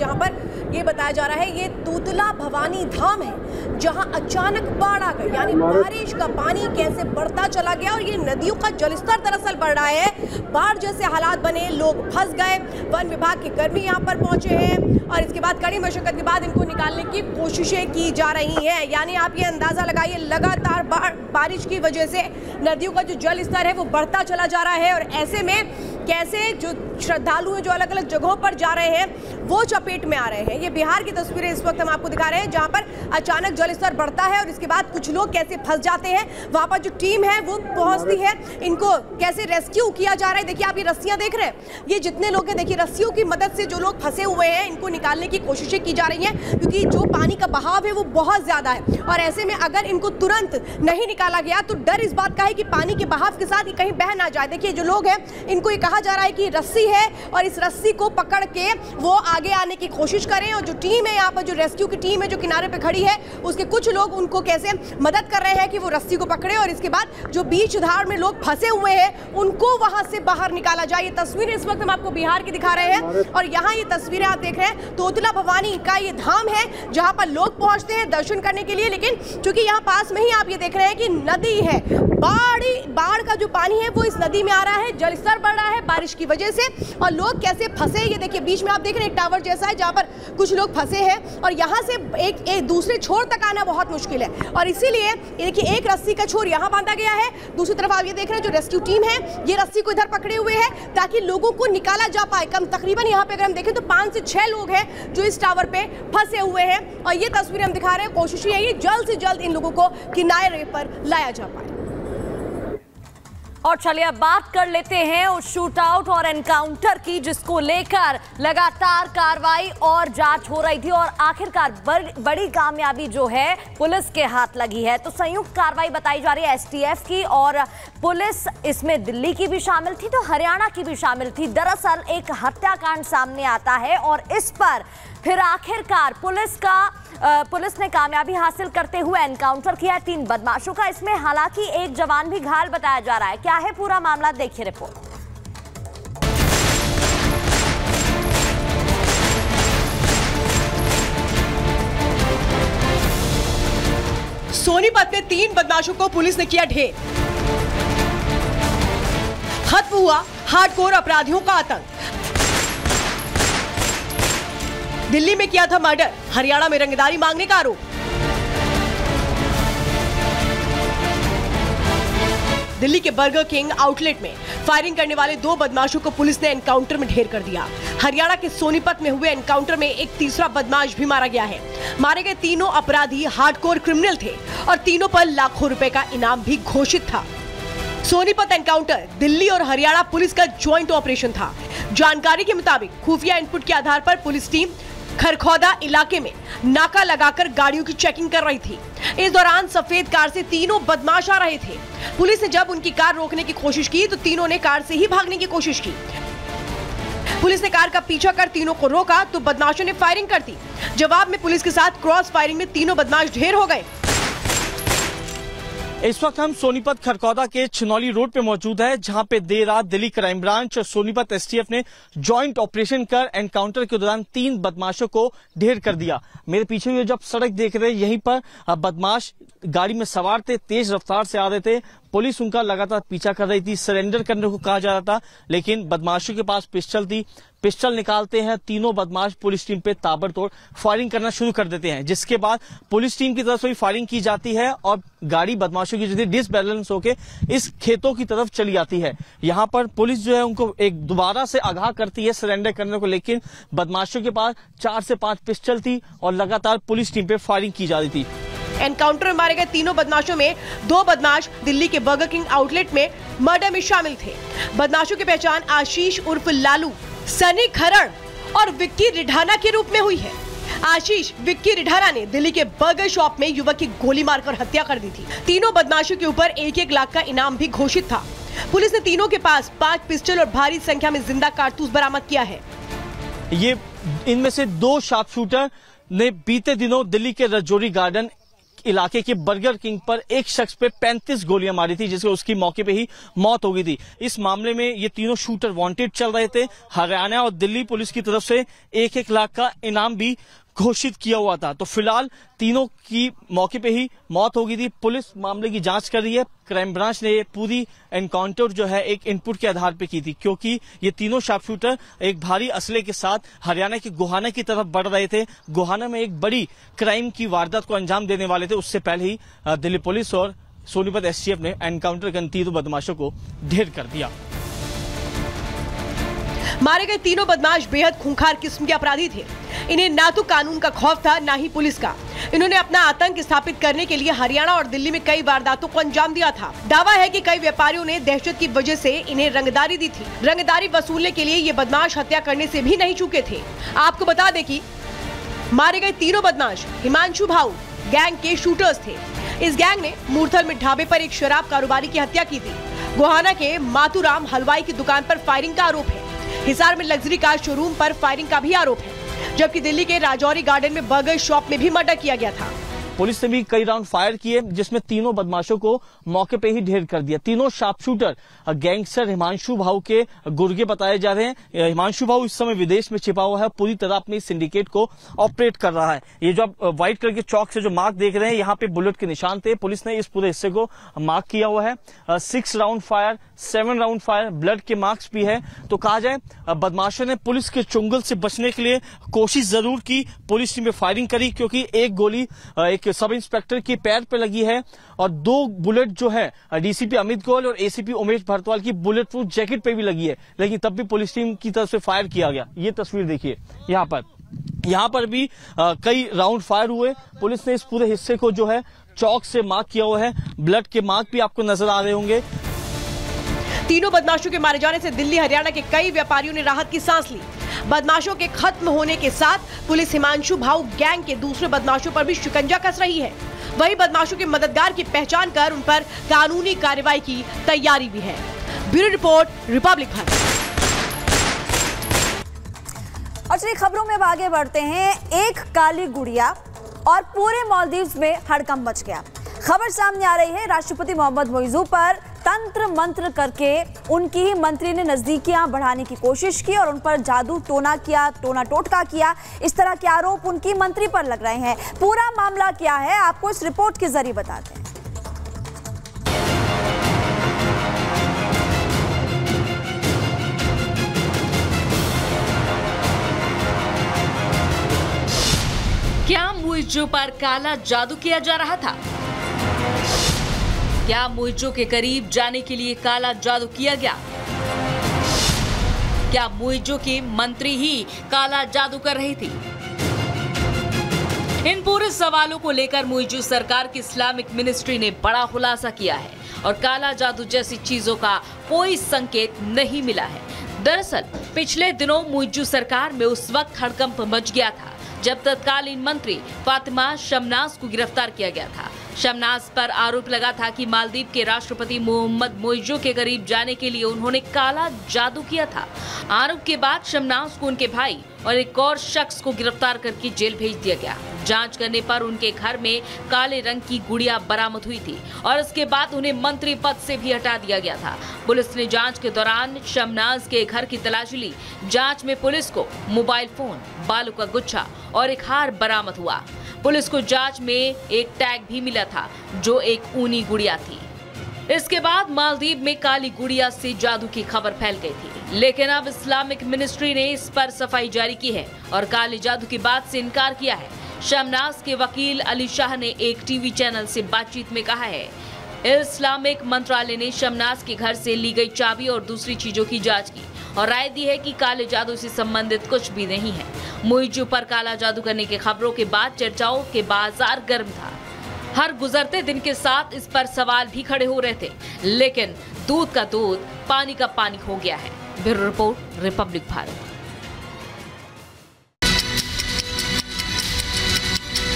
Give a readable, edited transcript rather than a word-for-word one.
जहां पर ये बताया जा रहा है ये तोतला भवानी धाम है, जहां अचानक बाढ़ आ गई, यानी बारिश का पानी कैसे बढ़ता चला गया और ये नदियों का जलस्तर दरअसल बढ़ रहा है। बाढ़ जैसे हालात बने, लोग फंस गए, वन विभाग के कर्मी यहाँ पर पहुंचे हैं और इसके बाद कड़ी मशक्कत के बाद इनको निकालने की कोशिशें की जा रही हैं। यानी आप ये अंदाजा लगाइए, लगातार बारिश की वजह से नदियों का जो जल स्तर है वो बढ़ता चला जा रहा है और ऐसे में कैसे जो श्रद्धालु हैं जो अलग अलग जगहों पर जा रहे हैं वो चपेट में आ रहे हैं। ये बिहार की तस्वीरें इस वक्त हम आपको दिखा रहे हैं, जहां पर अचानक जल स्तर बढ़ता है और इसके बाद कुछ लोग कैसे फंस जाते हैं। वहां पर जो टीम है वो पहुंचती है, इनको कैसे रेस्क्यू किया जा रहा है। देखिए आप ये रस्सियां देख रहे हैं, ये जितने लोग हैं देखिए रस्सियों की मदद से जो लोग फंसे हुए हैं इनको निकालने की कोशिशें की जा रही हैं, क्योंकि जो पानी का बहाव है वो बहुत ज्यादा है और ऐसे में अगर इनको तुरंत नहीं निकाला गया तो डर इस बात का है कि पानी के बहाव के साथ ये कहीं बह ना जाए। देखिए जो लोग हैं इनको ये कहा जा रहा है कि रस्सी है और इस रस्सी को पकड़ के वो आगे आने की कोशिश करें और जो टीम है यहाँ पर, जो रेस्क्यू की टीम है जो किनारे पे खड़ी है, उसके कुछ लोग उनको कैसे मदद कर रहे हैं कि वो रस्सी को पकड़े और इसके बाद जो बीच धार में लोग फंसे हुए हैं उनको वहां से बाहर निकाला जाए। ये तस्वीरें इस वक्त हम आपको बिहार की दिखा रहे हैं और यहाँ ये तस्वीरें आप देख रहे हैं, तोतला भवानी का ये धाम है जहां पर लोग पहुंचते हैं दर्शन करने के लिए, लेकिन चूंकि यहाँ पास में ही आप ये देख रहे हैं कि नदी है, बाढ़ का जो पानी है वो इस नदी में आ रहा है, जलस्तर बढ़ रहा है बारिश की वजह से और लोग कैसे फंसे। ये देखिए बीच में आप देख रहे हैं एक टावर जैसा है जहां पर कुछ लोग फंसे हैं और यहां से एक दूसरे छोर तक आना बहुत मुश्किल है और इसीलिए देखिए एक रस्सी का छोर यहां बांधा गया है, दूसरी तरफ आप ये देख रहे हैं जो रेस्क्यू टीम है ये रस्सी को इधर पकड़े हुए है ताकि लोगों को निकाला जा पाए। कम तकरीबन यहाँ पे अगर हम देखें तो 5 से 6 लोग हैं जो इस टावर पे फंसे हुए हैं और ये तस्वीरें हम दिखा रहे हैं। कोशिश यही है जल्द से जल्द इन लोगों को किनारे पर लाया जा पाए। और चलिए अब बात कर लेते हैं उस शूट आउट और एनकाउंटर की, जिसको लेकर लगातार कार्रवाई और जांच हो रही थी और आखिरकार बड़ी कामयाबी जो है पुलिस के हाथ लगी है। तो संयुक्त कार्रवाई बताई जा रही है एसटीएफ की और पुलिस इसमें दिल्ली की भी शामिल थी तो हरियाणा की भी शामिल थी। दरअसल एक हत्याकांड सामने आता है और इस पर फिर आखिरकार पुलिस ने कामयाबी हासिल करते हुए एनकाउंटर किया 3 बदमाशों का। इसमें हालांकि एक जवान भी घायल बताया जा रहा है। क्या है पूरा मामला, देखिए रिपोर्ट। सोनीपत में 3 बदमाशों को पुलिस ने किया ढेर। खत्म हुआ हार्डकोर अपराधियों का आतंक। दिल्ली में किया था मर्डर, हरियाणा में रंगदारी मांगने का आरोप। दिल्ली के बर्गर किंग आउटलेट में फायरिंग करने वाले 2 बदमाशों को पुलिस ने एनकाउंटर में ढेर कर दिया। हरियाणा के सोनीपत में हुए एनकाउंटर में एक तीसरा बदमाश भी मारा गया है। मारे गए तीनों अपराधी हार्डकोर क्रिमिनल थे और तीनों पर लाखों रुपए का इनाम भी घोषित था। सोनीपत एनकाउंटर दिल्ली और हरियाणा पुलिस का ज्वाइंट ऑपरेशन था। जानकारी के मुताबिक खुफिया इनपुट के आधार पर पुलिस टीम खरखौदा इलाके में नाका लगाकर गाड़ियों की चेकिंग कर रही थी। इस दौरान सफेद कार से तीनों बदमाश आ रहे थे। पुलिस ने जब उनकी कार रोकने की कोशिश की तो तीनों ने कार से ही भागने की कोशिश की। पुलिस ने कार का पीछा कर तीनों को रोका तो बदमाशों ने फायरिंग कर दी। जवाब में पुलिस के साथ क्रॉस फायरिंग में तीनों बदमाश ढेर हो गए। इस वक्त हम सोनीपत खरखौदा के छिनौली रोड पे मौजूद है, जहां पे देर रात दिल्ली क्राइम ब्रांच और सोनीपत एसटीएफ ने जॉइंट ऑपरेशन कर एनकाउंटर के दौरान 3 बदमाशों को ढेर कर दिया। मेरे पीछे ये जब सड़क देख रहे हैं, यहीं पर बदमाश गाड़ी में सवार थे, तेज रफ्तार से आ रहे थे। पुलिस उनका लगातार पीछा कर रही थी, सरेंडर करने को कहा जा रहा था, लेकिन बदमाशों के पास पिस्टल थी। पिस्टल निकालते हैं तीनों बदमाश पुलिस टीम पे ताबड़तोड़ फायरिंग करना शुरू कर देते हैं, जिसके बाद पुलिस टीम की तरफ से फायरिंग की जाती है और गाड़ी बदमाशों की जो डिसबैलेंस होकर इस खेतों की तरफ चली जाती है। यहाँ पर पुलिस जो है उनको एक दोबारा से आगाह करती है सरेंडर करने को, लेकिन बदमाशों के पास 4 से 5 पिस्टल थी और लगातार पुलिस टीम पे फायरिंग की जा रही थी। एनकाउंटर में मारे गए तीनों बदमाशों में 2 बदमाश दिल्ली के बर्गर किंग आउटलेट में मर्डर में शामिल थे। बदमाशों की पहचान आशीष उर्फ लालू, सनी खरड़ और विक्की रिढाना के रूप में हुई है। आशीष विक्की रिढाना ने दिल्ली के बर्गर शॉप में युवक की गोली मारकर हत्या कर दी थी। तीनों बदमाशों के ऊपर 1-1 लाख का इनाम भी घोषित था। पुलिस ने तीनों के पास 5 पिस्टल और भारी संख्या में जिंदा कारतूस बरामद किया है। इनमें से 2 शार्प शूटर ने बीते दिनों दिल्ली के रजौरी गार्डन इलाके के बर्गर किंग पर एक शख्स पे 35 गोलियां मारी थी, जिससे उसकी मौके पे ही मौत हो गई थी। इस मामले में ये तीनों शूटर वांटेड चल रहे थे। हरियाणा और दिल्ली पुलिस की तरफ से 1-1 लाख का इनाम भी घोषित किया हुआ था। तो फिलहाल तीनों की मौके पे ही मौत हो गई थी। पुलिस मामले की जांच कर रही है। क्राइम ब्रांच ने ये पूरी एनकाउंटर जो है एक इनपुट के आधार पे की थी, क्योंकि ये तीनों शार्प शूटर एक भारी असले के साथ हरियाणा के गोहाना की तरफ बढ़ रहे थे। गोहाना में एक बड़ी क्राइम की वारदात को अंजाम देने वाले थे। उससे पहले ही दिल्ली पुलिस और सोनीपत एसटीएफ ने एनकाउंटर कर तीनों बदमाशों को ढेर कर दिया। मारे गए तीनों बदमाश बेहद खूंखार किस्म के अपराधी थे। इन्हें ना तो कानून का खौफ था, ना ही पुलिस का। इन्होंने अपना आतंक स्थापित करने के लिए हरियाणा और दिल्ली में कई वारदातों को अंजाम दिया था। दावा है कि कई व्यापारियों ने दहशत की वजह से इन्हें रंगदारी दी थी। रंगदारी वसूलने के लिए ये बदमाश हत्या करने से भी नहीं चूके थे। आपको बता दें कि मारे गए तीनों बदमाश हिमांशु भाऊ गैंग के शूटर्स थे। इस गैंग ने मूर्थल में ढाबे पर एक शराब कारोबारी की हत्या की थी। गोहाना के मातूराम हलवाई की दुकान पर फायरिंग का आरोप है। हिसार में लग्जरी कार शोरूम पर फायरिंग का भी आरोप है, जबकि दिल्ली के राजौरी गार्डन में बर्गर शॉप में भी मर्डर किया गया था। पुलिस ने भी कई राउंड फायर किए, जिसमें तीनों बदमाशों को मौके पे ही ढेर कर दिया। तीनों शार्प शूटर गैंगस्टर हिमांशु भाऊ के गुर्गे बताए जा रहे हैं। हिमांशु भाऊ इस समय विदेश में छिपा हुआ है, पूरी तरह अपनी सिंडिकेट को ऑपरेट कर रहा है। ये जो आप व्हाइट कलर के चौक से जो मार्क देख रहे हैं, यहाँ पे बुलेट के निशान थे। पुलिस ने इस पूरे हिस्से को मार्क किया हुआ है। 6 round fire, 7 round fire, blood के मार्क्स भी है। तो कहा जाए बदमाशों ने पुलिस के चुंगल से बचने के लिए कोशिश जरूर की। पुलिस टीम में फायरिंग करी, क्योंकि एक गोली एक सब इंस्पेक्टर के पैर पे लगी है और 2 बुलेट जो है डीसीपी अमित गोयल और एसीपी उमेश भरतवाल की बुलेट प्रूफ जैकेट पे भी लगी है, लेकिन तब भी पुलिस टीम की तरफ से फायर किया गया। ये तस्वीर देखिए यहाँ पर भी कई राउंड फायर हुए। पुलिस ने इस पूरे हिस्से को जो है चौक से मार्क किया हुआ है। ब्लड के मार्क भी आपको नजर आ रहे होंगे। तीनों बदमाशों के मारे जाने से दिल्ली हरियाणा के कई व्यापारियों ने राहत की सांस ली। बदमाशों के खत्म होने के साथ पुलिस हिमांशु भाऊ गैंग के दूसरे बदमाशों पर भी शिकंजा कस रही है। वही बदमाशों के मददगार की पहचान कर उन पर कानूनी कार्रवाई की तैयारी भी है। Bureau report, Republic Bharat. और चलिए खबरों में अब आगे बढ़ते हैं। एक काली गुड़िया और पूरे मालदीव्स में हड़कंप मच गया। खबर सामने आ रही है, राष्ट्रपति मोहम्मद मोइजू पर तंत्र मंत्र करके उनकी ही मंत्री ने नजदीकियां बढ़ाने की कोशिश की और उन पर जादू टोना टोटका किया। इस तरह के आरोप उनकी मंत्री पर लग रहे हैं। पूरा मामला क्या है, आपको इस रिपोर्ट के जरिए बताते हैं। क्या मोइजू पर काला जादू किया जा रहा था? क्या मोइजू के करीब जाने के लिए काला जादू किया गया? क्या मोइजू की मंत्री ही काला जादू कर रही थी? इन पूरे सवालों को लेकर मोइजू सरकार की इस्लामिक मिनिस्ट्री ने बड़ा खुलासा किया है और काला जादू जैसी चीजों का कोई संकेत नहीं मिला है। दरअसल पिछले दिनों मोइजू सरकार में उस वक्त हड़कंप मच गया था जब तत्कालीन मंत्री फातिमा शमनाज को गिरफ्तार किया गया था। शमनाज पर आरोप लगा था कि मालदीव के राष्ट्रपति मोहम्मद मोइजू के करीब जाने के लिए उन्होंने काला जादू किया था। आरोप के बाद शमनाज को उनके भाई और एक और शख्स को गिरफ्तार करके जेल भेज दिया गया। जांच करने पर उनके घर में काले रंग की गुड़िया बरामद हुई थी और इसके बाद उन्हें मंत्री पद से भी हटा दिया गया था। पुलिस ने जांच के दौरान शमनाज के घर की तलाशी ली। जांच में पुलिस को मोबाइल फोन, बालू का गुच्छा और एक हार बरामद हुआ। पुलिस को जांच में एक टैग भी मिला था जो एक ऊनी गुड़िया थी। इसके बाद मालदीव में काली गुड़िया से जादू की खबर फैल गई थी, लेकिन अब इस्लामिक मिनिस्ट्री ने इस पर सफाई जारी की है और काले जादू की बात से इनकार किया है। शमनाज के वकील अली शाह ने एक टीवी चैनल से बातचीत में कहा है, इस्लामिक मंत्रालय ने शमनाज के घर से ली गई चाबी और दूसरी चीजों की जांच की और राय दी है कि काले जादू से संबंधित कुछ भी नहीं है। मोइजू पर काला जादू करने की खबरों के बाद चर्चाओं के बाजार गर्म था। हर गुजरते दिन के साथ इस पर सवाल भी खड़े हो रहे थे, लेकिन दूध का दूध, पानी का पानी हो गया है। Bureau report, Republic Bharat.